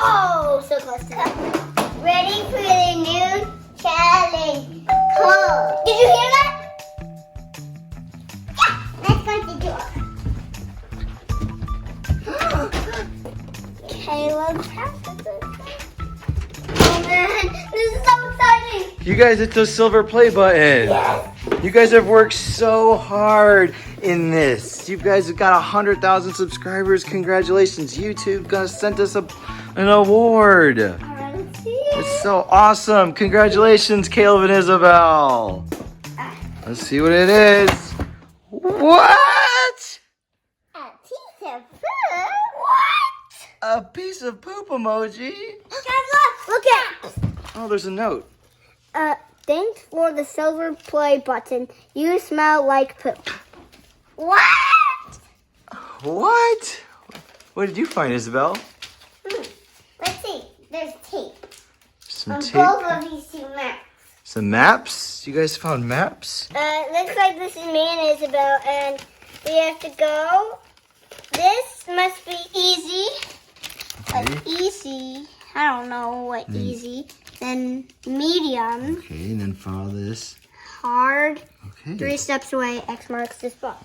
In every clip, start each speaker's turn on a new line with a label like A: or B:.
A: Oh, so close to that. Ready for the new challenge. Cool. Did you hear that? Yeah. Let's go to the door. Caleb. Oh man, this is so exciting.
B: You guys hit the silver play button.
A: Yes.
B: You guys have worked so hard in this. You guys have got 100,000 subscribers. Congratulations. YouTube sent us an award.
A: All right, let's see it.
B: It's so awesome. Congratulations, Caleb and Isabel. Let's see what it is. What?
A: A piece of food? What?
B: A piece of poop emoji?
A: Guys, look at.
B: Oh, there's a note.
A: Thanks for the silver play button. You smell like poop. What?
B: What? What did you find, Isabel?
A: Let's see. There's tape
B: Some
A: on
B: tape.
A: both of these two maps.
B: Some maps? You guys found maps?
A: Looks like this is me and Isabel, and we have to go. This must be easy.
B: Okay.
A: Like easy. I don't know what easy. Then medium.
B: Okay, and then follow this.
A: Hard.
B: Okay.
A: 3 steps away. X marks the spot.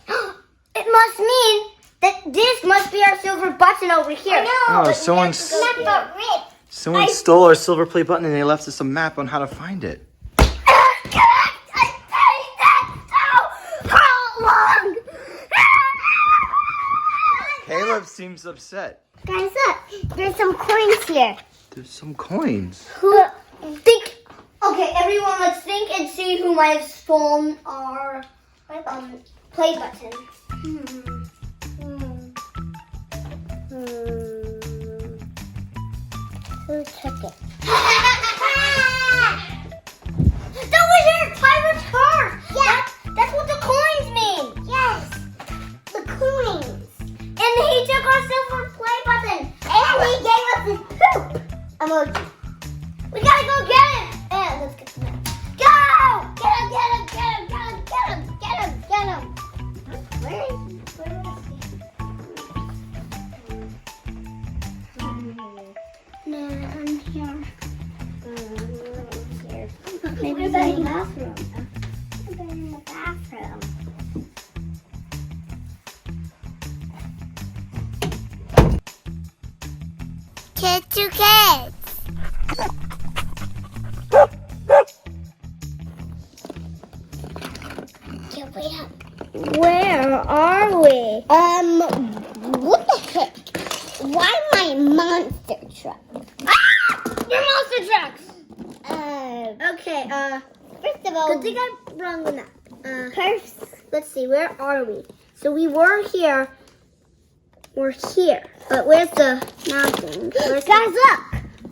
A: It must mean that this must be our silver button over here.
B: Oh, someone stole our silver play button and they left us a map on how to find it. Caleb seems upset.
A: Guys, look. There's some coins here.
B: There's some coins.
A: Think. Okay, everyone, let's think and see who might have stolen our play button. Who took it? That was her! Pirate's her! Yeah! That's what the coins mean! Yes! The coins! And he took our silver play button! And he gave us his poop emoji! We gotta go get him! And let's get the map. Go! Get him, get him, get him, get him, get him, get him, get him! Where is he? Where is he? No, I'm here. Here. Maybe he's in the bathroom. Maybe in the bathroom. Kids to kids. Okay, wait up. Where are we? What the heck? Why my monster truck? Ah! Your monster trucks! Okay, first of all, good thing I'm wrong with that. First, let's see, where are we? So we were here. We're here. But where's the mountain? Guys, look!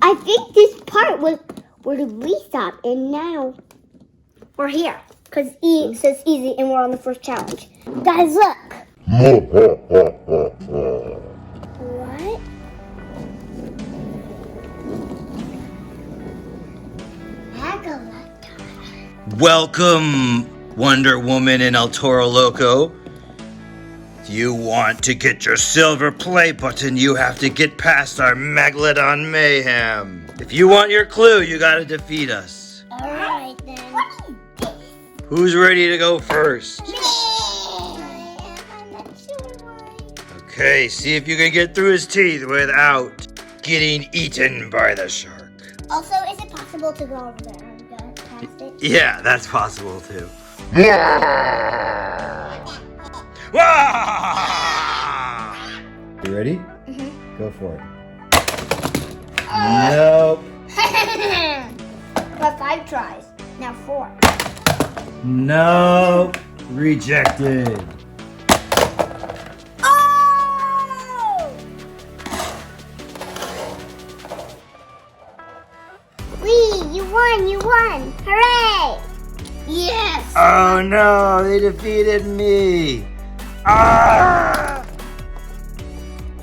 A: I think this part was where we stopped, and now we're here. Because E says easy, and we're on the first challenge. Guys, look! What? Megalodon.
B: Welcome, Wonder Woman and El Toro Loco. If you want to get your silver play button, you have to get past our Megalodon Mayhem. If you want your clue, you gotta defeat us.
A: Alright then. What is this?
B: Who's ready to go first?
A: I'm not sure why.
B: Okay, see if you can get through his teeth without getting eaten by the shark.
A: Also, is it possible to go over there and go past it?
B: Yeah, that's possible too. You ready?
A: Mm-hmm.
B: Go for it. Nope.
A: But 5 tries. Now 4.
B: Nope. Rejected.
A: Oh! Wee, you won, you won. Hooray! Yes!
B: Oh no, they defeated me. Ah!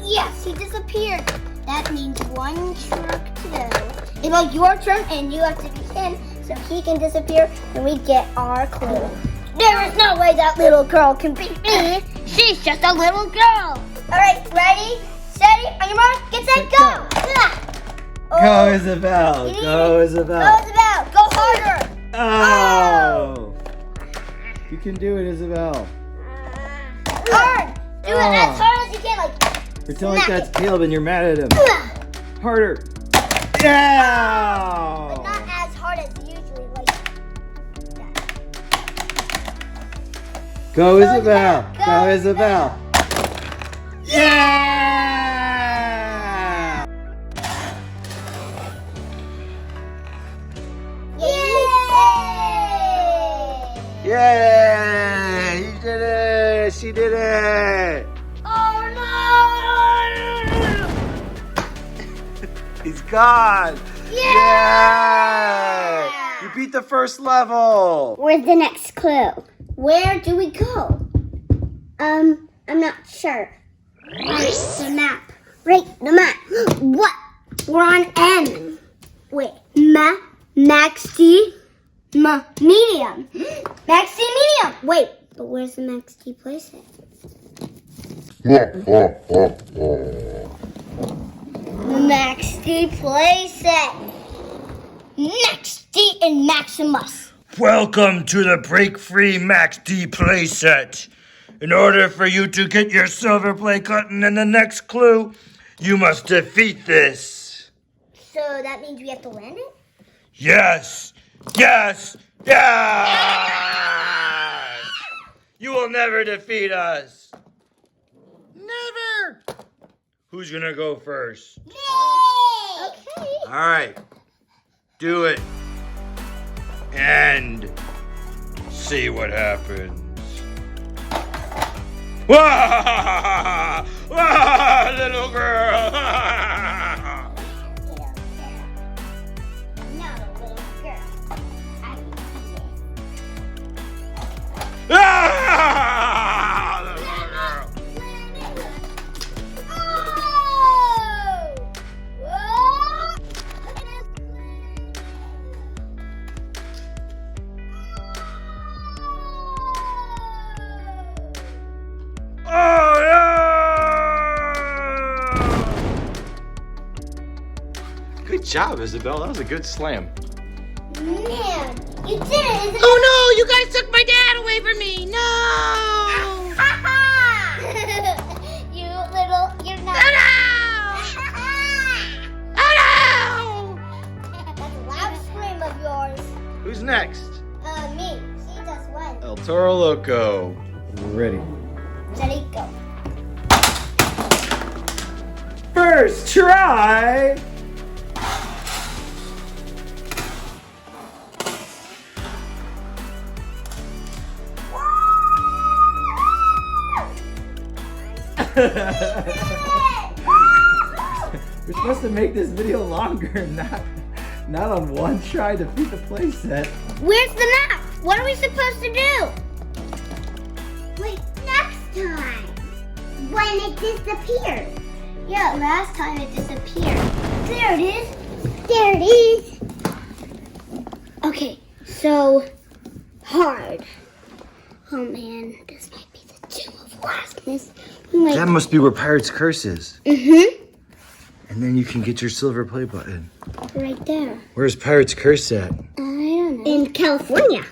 A: Yes, he disappeared. That means 1 truck to go. It's like your turn and you have to be in so he can disappear and we get our clue. There is no way that little girl can beat me. She's just a little girl. All right, ready, steady, on your mark, get set, go.
B: Go, Isabel. Go, Isabel.
A: Go, Isabel. Go harder.
B: Oh. You can do it, Isabel.
A: Hard. Do it as hard as you can. Like.
B: Pretend like that's Caleb and you're mad at him. Harder.
A: But
B: Yeah.
A: not as hard as usually. Like that.
B: Go, Isabel. Go, Isabel. Yeah.
A: Yay!
B: Yay! You did it! She did it!
A: Oh no!
B: He's gone!
A: Yeah!
B: You beat the first level!
A: Where's the next clue? Where do we go? I'm not sure. Right, the map. Right, the map. What? We're on M. Wait, Max D, medium. Max D, medium. Wait, but where's the Max D playset? Max D playset. Max D and Maximus.
B: Welcome to the Break Free Max D playset. In order for you to get your silver play button in the next clue, you must defeat this.
A: So that means we have to land it?
B: Yes! Yes! Yes! You will never defeat us. Never! Who's gonna go first?
A: Yay! Okay.
B: All right. Do it. And see what happens. Wah! Wah, little girl!
A: Not a little girl. I can see it.
B: Ah, little girl!
A: Oh! Whoa! Look at this.
B: Oh no! Good job, Isabel. That was a good slam.
A: Man, you did it.
C: Oh no, you guys took my dad away from me. No!
A: You little, you're not.
C: Oh no! Oh
A: That's a loud scream of yours.
B: Who's next?
A: Me. She just went.
B: El Toro Loco. We're ready.
A: Ready, go.
B: First try. We're supposed to make this video longer, not on one try to beat the playset.
A: Where's the map? What are we supposed to do? Wait, next time. When it disappears. Yeah, last time it disappeared. There it is. There it is. Okay, so hard. Oh man, this might be the Tomb of Lastness.
B: That must be where Pirate's Curse is.
A: Mm-hmm.
B: And then you can get your silver play button.
A: Right there.
B: Where's Pirate's Curse at?
A: I don't know. In California.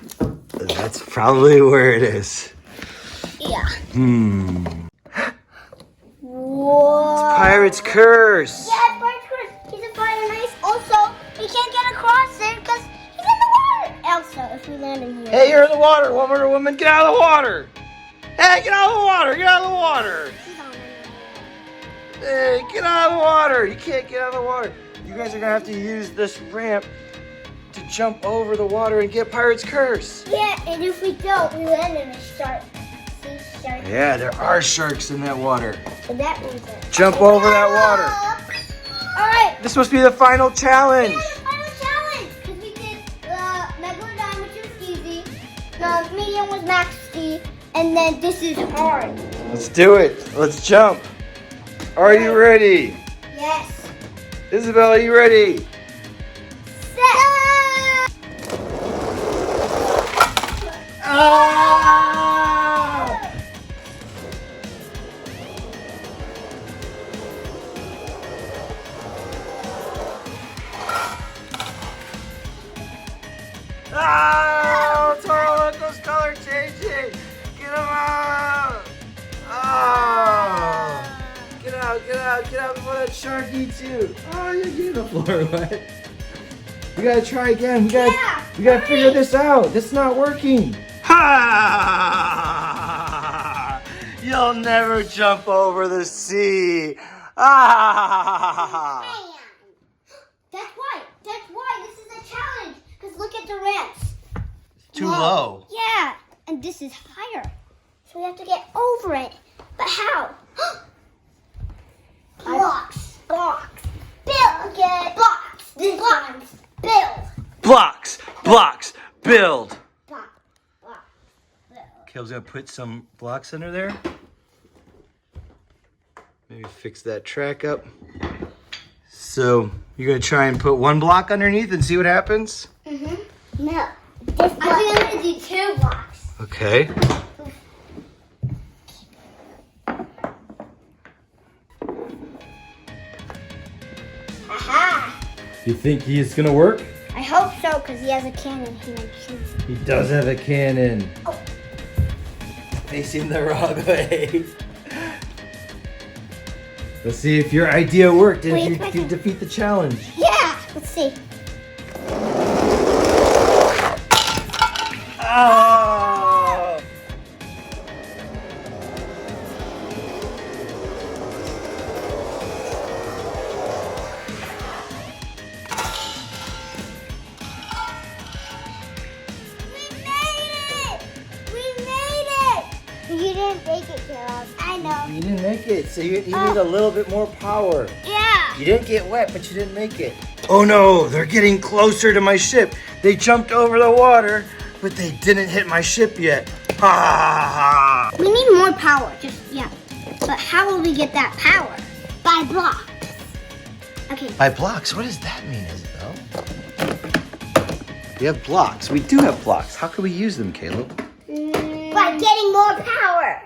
B: That's probably where it is.
A: Yeah. Whoa.
B: Pirate's Curse.
A: Yeah, it's Pirate's Curse. He's a fire and ice. Also, we can't get across it because he's in the water. Also, if we land in here.
B: Hey, you're in the water, Wonder Woman. Get out of the water. Hey, get out of the water. Get out of the water.
A: He's on there.
B: Hey, get out of the water. You can't get out of the water. You guys are going to have to use this ramp to jump over the water and get Pirate's Curse.
A: Yeah, and if we don't, we land in a shark. See, shark.
B: Yeah, there are sharks in that water.
A: So that means it.
B: Jump over that water.
A: All right.
B: This must be the final challenge.
A: Yeah, the final challenge. Because we did Megalodon, which was easy. The medium was Max D. And then this is hard.
B: Let's do it. Let's jump. Are you ready?
A: Yes.
B: Isabel, are you ready?
A: Set.
B: Ah! Oh, Toro Loco's color changing. Get him out. Oh. Get out before that shark eats you. Oh, you're getting the floor wet. We gotta try again. We gotta figure this out. This is not working. Ha! You'll never jump over the sea. Ah!
A: That's why. This is a challenge. Because look at the ramps.
B: Too low.
A: Yeah. And this is higher. So we have to get over it. But how? Blocks. Build. Okay. Blocks. Build.
B: Blocks. Build.
A: Block.
B: Caleb's gonna put some blocks under there. Maybe fix that track up. So you're gonna try and put one block underneath and see what happens?
A: No. I think I'm gonna do 2 blocks.
B: Okay.
A: Aha.
B: You think he's gonna work?
A: I hope so, because he has a cannon.
B: He does have a cannon.
A: Oh.
B: Facing the wrong way. Let's see if your idea worked and if you defeat the challenge.
A: Yeah. Let's see.
B: Oh!
A: You didn't make it, Caleb. I know.
B: You didn't make it, so you need a little bit more power.
A: Yeah.
B: You didn't get wet, but you didn't make it. Oh no, they're getting closer to my ship. They jumped over the water, but they didn't hit my ship yet. Ah!
A: We need more power. But how will we get that power? By blocks. Okay.
B: By blocks? What does that mean, Isabel? We have blocks. We do have blocks. How can we use them, Caleb?
A: By getting more power.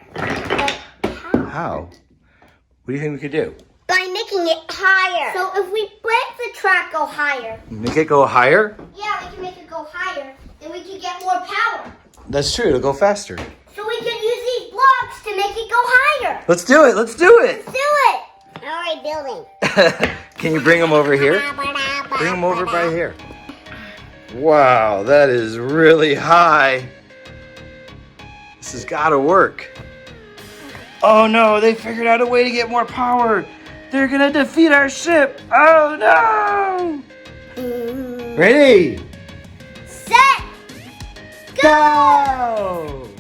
B: How? What do you think we could do?
A: By making it higher. So if we make the track go higher.
B: Make it go higher?
A: Yeah, we can make it go higher. Then we can get more power.
B: That's true. It'll go faster.
A: So we can use these blocks to make it go higher.
B: Let's do it. Let's do it.
A: Let's do it. All right, building.
B: Can you bring them over here? Bring them over by here. Wow, that is really high. This has got to work. Oh no, they figured out a way to get more power. They're gonna defeat our ship. Oh no! Ready?
A: Set.
B: Go!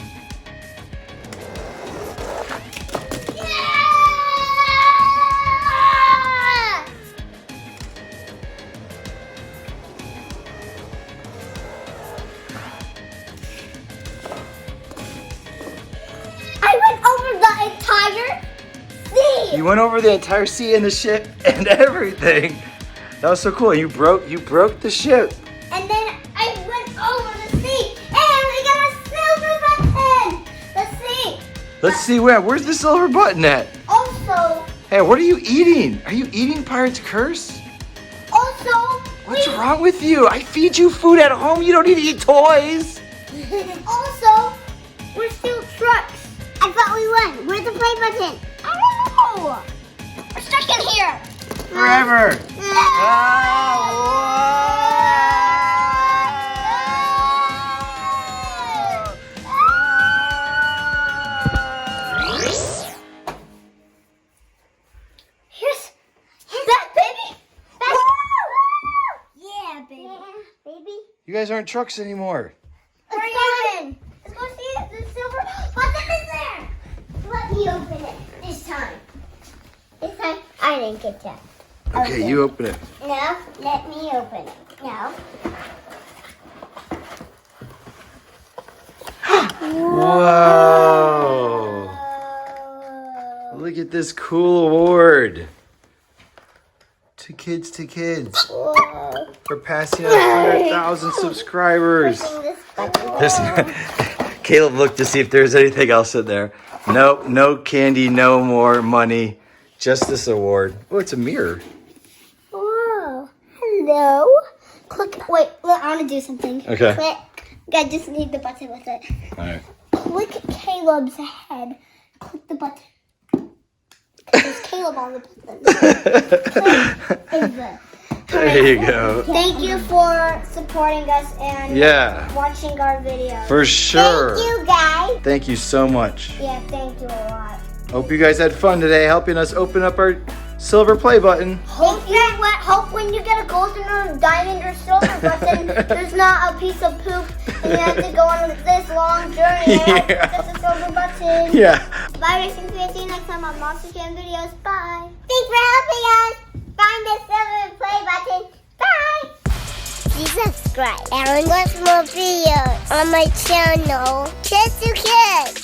A: Yeah! I went over the entire sea.
B: You went over the entire sea and the ship and everything. That was so cool. You broke the ship.
A: And then I went over the sea, and we got a silver button. Let's see.
B: Let's see where's the silver button at?
A: Also,
B: Hey, what are you eating? Are you eating Pirate's Curse? What's wrong with you? I feed you food at home. You don't need to eat toys.
A: Also, we're still trucks. I thought we won. Where's the play button? I don't know. We're stuck in here.
B: Forever.
A: Here's back, baby. Back. Yeah, baby. Baby.
B: You guys aren't trucks anymore.
A: Let's go in. Let's go see if the silver button is there. Let me open it this time. This time, I didn't get that.
B: Okay, you open it.
A: No, let me open it. No.
B: Whoa. Look at this cool award. To kids.
A: Whoa.
B: We're passing out 100,000 subscribers. This, Caleb looked to see if there's anything else in there. Nope, no candy, no more money. Just this award. Oh, it's a mirror.
A: Whoa. Hello. click. Wait, I want to do something.
B: Okay.
A: Click. I just need the button with it.
B: All right.
A: Click Caleb's head. Click the button. There's Caleb on the button. Click is the.
B: There you go.
A: Thank you for supporting us and watching our videos.
B: For sure.
A: Thank you, guys.
B: Thank you so much.
A: Yeah, thank you a lot.
B: Hope you guys had fun today helping us open up our silver play button.
A: Hope when you get a golden or diamond or silver button, there's not a piece of poop and you have to go on this long journey. Just a silver button.
B: Yeah.
A: Bye, Racing Fan. See you next time on Monster Jam videos. Bye. Thanks for helping us find the silver play button. Bye. Please subscribe and watch more videos on my channel. Kids to Kids.